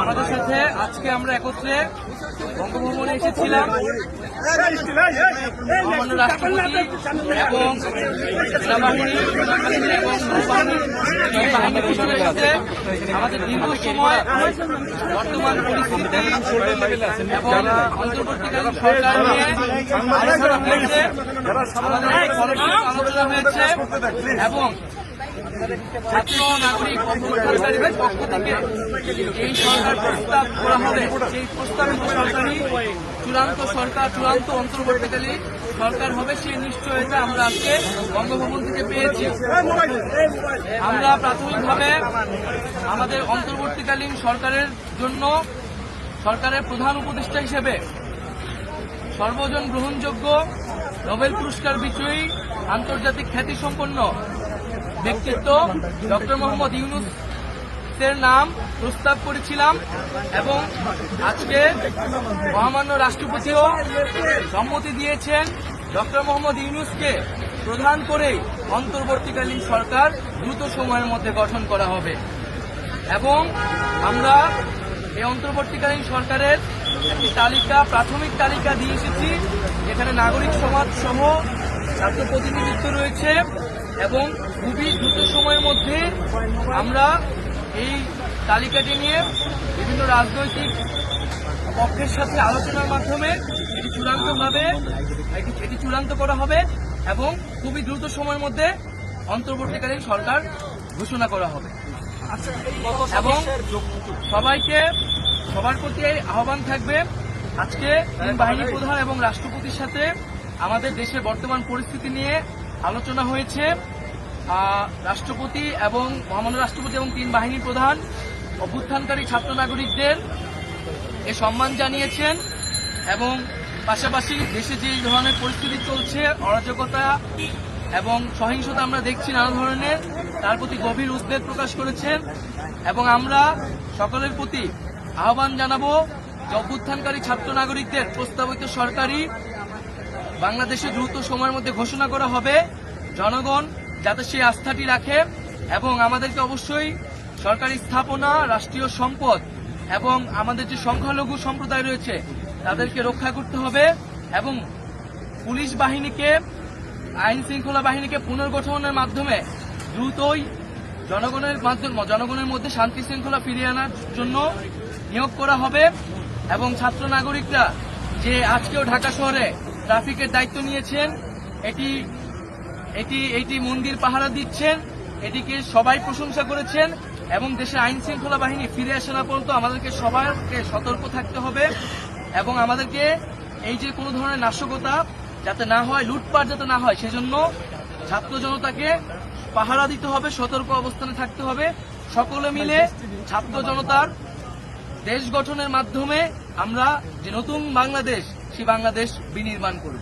আমাদের সাথে আজকে আমরা একত্রে বঙ্গভবনে এসেছিলাম। মহামান্য রাষ্ট্রপতি এবং সেনাবাহিনী এবং নৌবাহিনীর সাথে আমাদের দীর্ঘ সময় বর্তমান পরিস্থিতি এবং অন্তর্বর্তীকালীন সরকার নিয়ে আলোচনা হয়েছে, আলোচনা হয়েছে এবং ছাত্র নাগরিক অভ্যুত্থানকারীদের পক্ষ থেকে এই সরকার প্রস্তাব করা হবে। সেই প্রস্তাবিত সরকারই চূড়ান্ত অন্তর্বর্তীকালীন সরকার হবে, সেই নিশ্চয়তা আমরা আজকে বঙ্গভবন থেকে পেয়েছি। আমরা প্রাথমিকভাবে আমাদের অন্তর্বর্তীকালীন সরকারের জন্য সরকারের প্রধান উপদেষ্টা হিসেবে সর্বজন গ্রহণযোগ্য নোবেল পুরস্কার বিজয়ী আন্তর্জাতিক খ্যাতিসম্পন্ন ব্যক্তিত্ব ডক্টর মোহাম্মদ ইউনূসের নাম প্রস্তাব করেছিলাম এবং আজকে মহামান্য রাষ্ট্রপতিও সম্মতি দিয়েছেন ডক্টর মোহাম্মদ ইউনূসকে প্রধান করে অন্তর্বর্তীকালীন সরকার দ্রুত সময়ের মধ্যে গঠন করা হবে এবং আমরা এই অন্তর্বর্তীকালীন সরকারের একটি প্রাথমিক তালিকা দিয়ে এসেছি, যেখানে নাগরিক সমাজ সহ ছাত্র প্রতিনিধিত্ব রয়েছে এবং খুবই দ্রুত সময়ের মধ্যে আমরা এই তালিকাটি নিয়ে বিভিন্ন রাজনৈতিক পক্ষের সাথে আলোচনার মাধ্যমে এটি চূড়ান্ত করা হবে এবং খুবই দ্রুত সময়ের মধ্যে অন্তর্বর্তীকালীন সরকার ঘোষণা করা হবে এবং সবার প্রতি আহ্বান থাকবে। আজকে বাহিনী প্রধান এবং রাষ্ট্রপতির সাথে আমাদের দেশের বর্তমান পরিস্থিতি নিয়ে আলোচনা হয়েছে। রাষ্ট্রপতি এবং মহামান্য রাষ্ট্রপতি এবং তিন বাহিনীর প্রধান অভ্যুত্থানকারী ছাত্র নাগরিকদের এ সম্মান জানিয়েছেন এবং পাশাপাশি দেশে যে ধরনের পরিস্থিতি চলছে, অরাজকতা এবং সহিংসতা আমরা দেখছি নানা ধরনের, তার প্রতি গভীর উদ্বেগ প্রকাশ করেছেন এবং আমরা সকলের প্রতি আহ্বান জানাবো যে অভ্যুত্থানকারী ছাত্র নাগরিকদের প্রস্তাবিত সরকারি বাংলাদেশে দ্রুত সময়ের মধ্যে ঘোষণা করা হবে। জনগণ যাতে সেই আস্থাটি রাখে এবং আমাদেরকে অবশ্যই সরকারি স্থাপনা, রাষ্ট্রীয় সম্পদ এবং আমাদের যে সংখ্যালঘু সম্প্রদায় রয়েছে তাদেরকে রক্ষা করতে হবে এবং পুলিশ বাহিনীকে, আইন শৃঙ্খলা বাহিনীকে পুনর্গঠনের মাধ্যমে দ্রুতই জনগণের মধ্যে শান্তি শৃঙ্খলা ফিরিয়ে আনার জন্য নিয়োগ করা হবে এবং ছাত্র নাগরিকরা যে আজকেও ঢাকা শহরে ট্রাফিকের দায়িত্ব নিয়েছেন, এটি মন্দির পাহারা দিচ্ছেন, এটিকে সবাই প্রশংসা করেছেন এবং দেশের আইন শৃঙ্খলা বাহিনী ফিরে আসা না পর্যন্ত আমাদেরকে সবাইকে সতর্ক থাকতে হবে এবং আমাদেরকে এই যে কোনো ধরনের নাশকতা যাতে না হয়, লুটপাট যাতে না হয়, সেজন্য ছাত্র জনতাকে পাহারা দিতে হবে, সতর্ক অবস্থানে থাকতে হবে। সকলে মিলে ছাত্র জনতার দেশ গঠনের মাধ্যমে আমরা যে নতুন বাংলাদেশ, সেই বাংলাদেশ বিনির্মাণ করব।